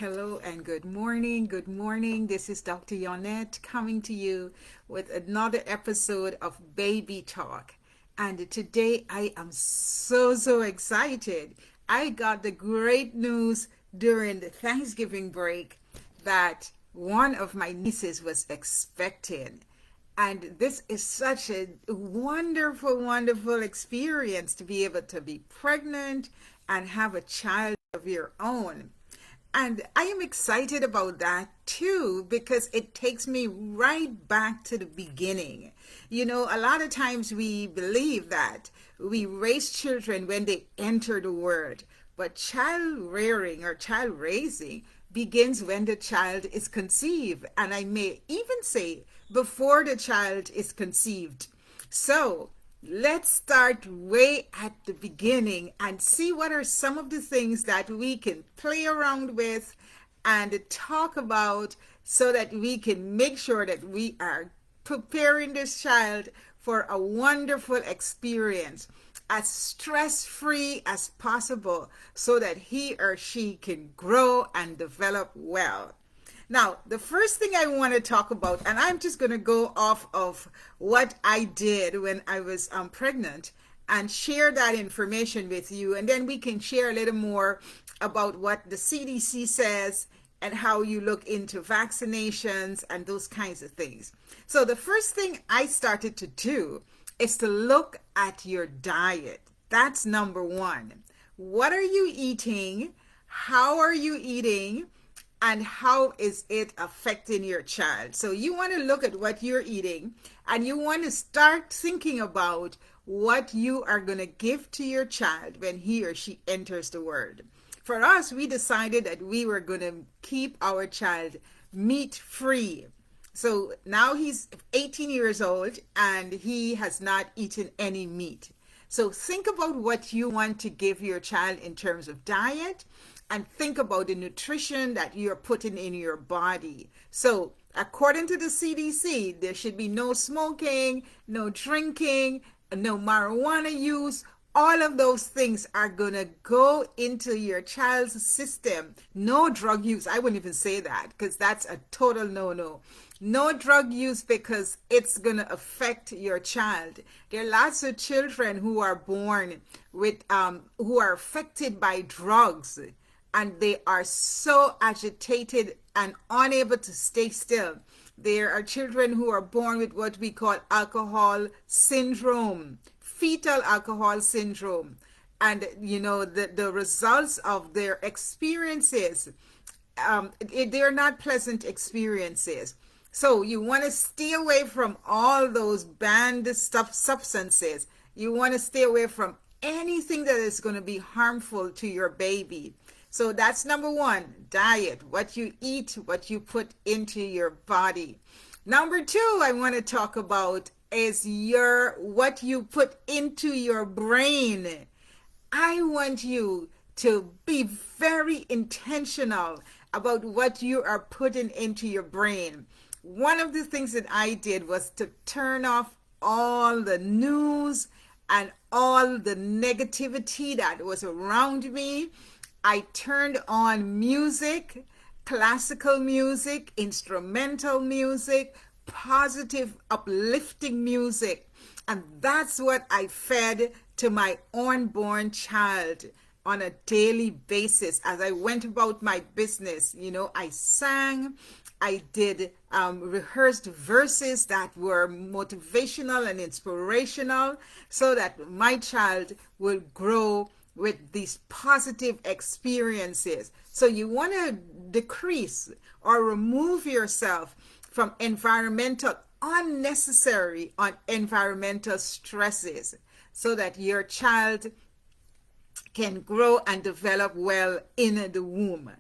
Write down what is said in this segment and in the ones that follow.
Hello and good morning. Good morning. This is Dr. Yonnette coming to you with another episode of Baby Talk. And today I am so excited. I got the great news during the Thanksgiving break that one of my nieces was expecting. And this is such a wonderful experience to be able to be pregnant and have a child of your own. And I am excited about that too because it takes me right back to the beginning. You know, a lot of times we believe that we raise children when they enter the world, but child rearing or child raising begins when the child is conceived. And I may even say before the child is conceived. So, let's start way at the beginning and see what are some of the things that we can play around with and talk about so that we can make sure that we are preparing this child for a wonderful experience as stress-free as possible so that he or she can grow and develop well. Now, the first thing I want to talk about, and I'm just going to go off of what I did when I was pregnant and share that information with you, and then we can share a little more about what the CDC says and how you look into vaccinations and those kinds of things. So the first thing I started to do is to look at your diet. That's number one. What are you eating? How are you eating? And how is it affecting your child? So you want to look at what you're eating and you want to start thinking about what you are going to give to your child when he or she enters the world. For us, we decided that we were going to keep our child meat free. So now he's 18 years old and he has not eaten any meat. So think about what you want to give your child in terms of diet and think about the nutrition that you're putting in your body. So according to the CDC, there should be no smoking, no drinking, no marijuana use. All of those things are going to go into your child's system. No drug use. I wouldn't even say that because that's a total no-no. No drug use because it's going to affect your child. There are lots of children who are born with, who are affected by drugs, and they are so agitated and unable to stay still. There are children who are born with what we call alcohol syndrome, fetal alcohol syndrome. And, you know, the results of their experiences, they're not pleasant experiences. So you want to stay away from all those banned substances. You want to stay away from anything that is going to be harmful to your baby. So that's number one, diet, what you eat, what you put into your body. Number two, I want to talk about is what you put into your brain. I want you to be very intentional about what you are putting into your brain. One of the things that I did was to turn off all the news and all the negativity that was around me. I turned on music, classical music, instrumental music, positive, uplifting music. And that's what I fed to my unborn child on a daily basis as I went about my business. You know, I sang, I did rehearsed verses that were motivational and inspirational so that my child will grow with these positive experiences. So you want to decrease or remove yourself from unnecessary environmental stresses so that your child can grow and develop well in the womb.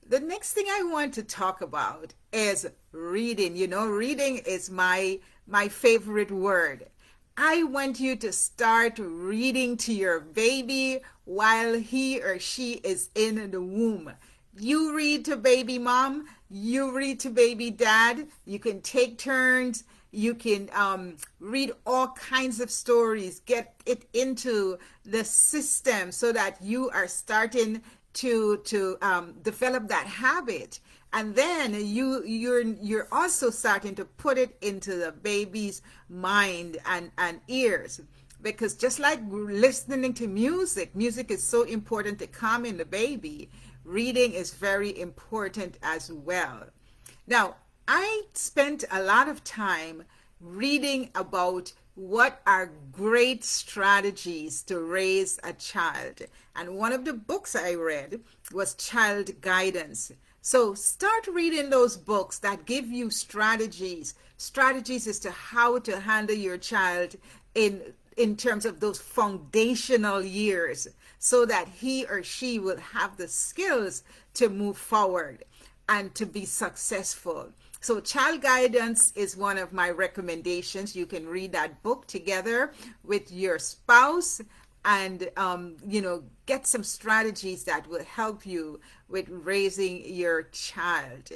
The next thing I want to talk about is reading. You know, reading is my favorite word. I want you to start reading to your baby while he or she is in the womb. You read to baby mom, you read to baby dad. You can take turns. You can read all kinds of stories, get it into the system so that you are starting to develop that habit. And then you're also starting to put it into the baby's mind and ears, because just like listening to music is so important to calm in the baby. Reading is very important as well. Now, I spent a lot of time reading about what are great strategies to raise a child. And one of the books I read was Child Guidance. So start reading those books that give you strategies as to how to handle your child in terms of those foundational years, so that he or she will have the skills to move forward and to be successful. So Child Guidance is one of my recommendations. You can read that book together with your spouse and, get some strategies that will help you with raising your child.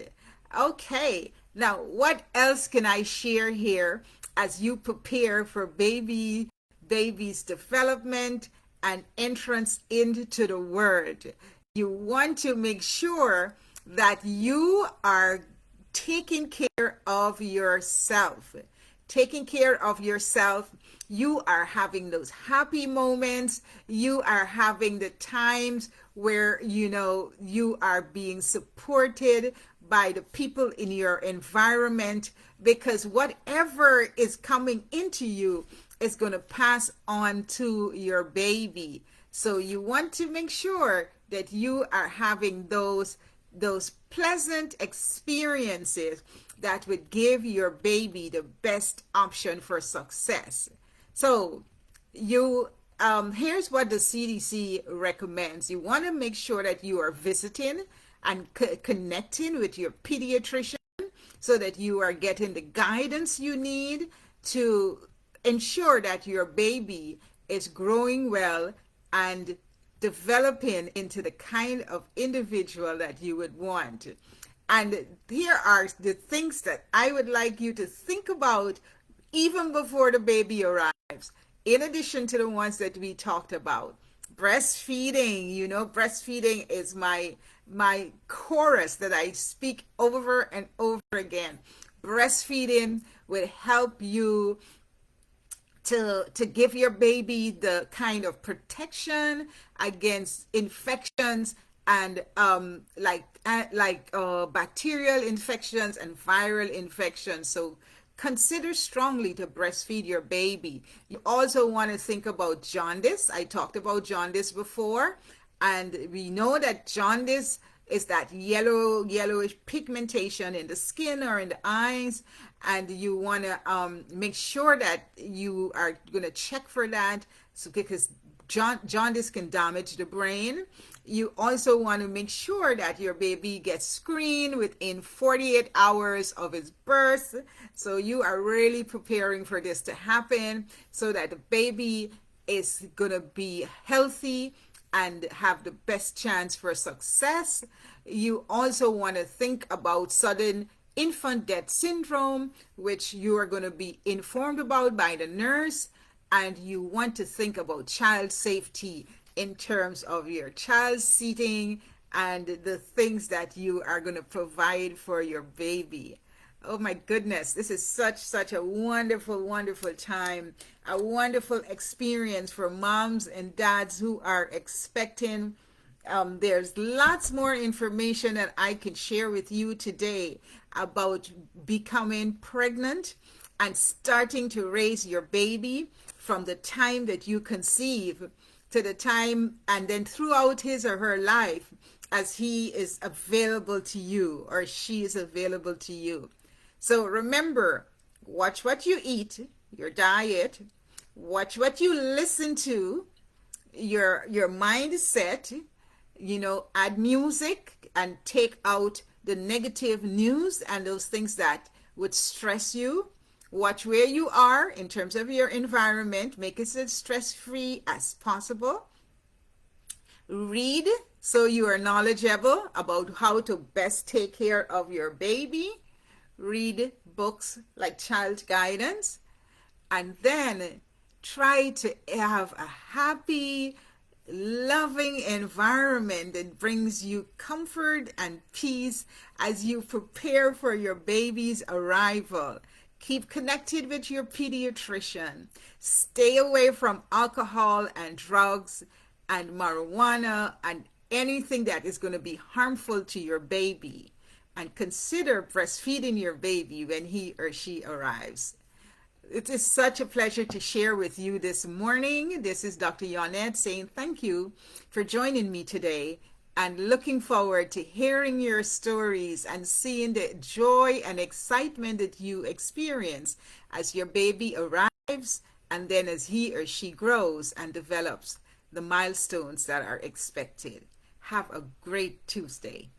Okay, now what else can I share here as you prepare for baby's development and entrance into the world? You want to make sure that you are taking care of yourself. Taking care of yourself, you are having those happy moments. You are having the times where, you are being supported by the people in your environment, because whatever is coming into you is going to pass on to your baby. So you want to make sure that you are having those pleasant experiences that would give your baby the best option for success. So here's what the CDC recommends. You want to make sure that you are visiting and connecting with your pediatrician, so that you are getting the guidance you need to ensure that your baby is growing well and developing into the kind of individual that you would want. And here are the things that I would like you to think about even before the baby arrives, in addition to the ones that we talked about. Breastfeeding, breastfeeding is my chorus that I speak over and over again. Breastfeeding will help you to give your baby the kind of protection against infections and bacterial infections and viral infections. So consider strongly to breastfeed your baby. You also want to think about jaundice. I talked about jaundice before, and we know that jaundice is that yellowish pigmentation in the skin or in the eyes, and you want to make sure that you are going to check for that, so because jaundice can damage the brain. You also want to make sure that your baby gets screened within 48 hours of its birth. So you are really preparing for this to happen, so that the baby is going to be healthy and have the best chance for success. You also want to think about sudden infant death syndrome, which you are going to be informed about by the nurse. And you want to think about child safety in terms of your child's seating and the things that you are going to provide for your baby. Oh my goodness, this is such a wonderful time, a wonderful experience for moms and dads who are expecting. There's lots more information that I can share with you today about becoming pregnant and starting to raise your baby from the time that you conceive to the time and then throughout his or her life as he is available to you or she is available to you. So remember, watch what you eat, your diet, watch what you listen to, your mindset, add music and take out the negative news and those things that would stress you. Watch where you are in terms of your environment. Make it as stress-free as possible. Read so you are knowledgeable about how to best take care of your baby. Read books like Child Guidance. And then try to have a happy loving environment that brings you comfort and peace as you prepare for your baby's arrival. Keep connected with your pediatrician. Stay away from alcohol and drugs and marijuana and anything that is going to be harmful to your baby. And consider breastfeeding your baby when he or she arrives. It is such a pleasure to share with you this morning. This is Dr. Yonnette saying thank you for joining me today and looking forward to hearing your stories and seeing the joy and excitement that you experience as your baby arrives and then as he or she grows and develops the milestones that are expected. Have a great Tuesday.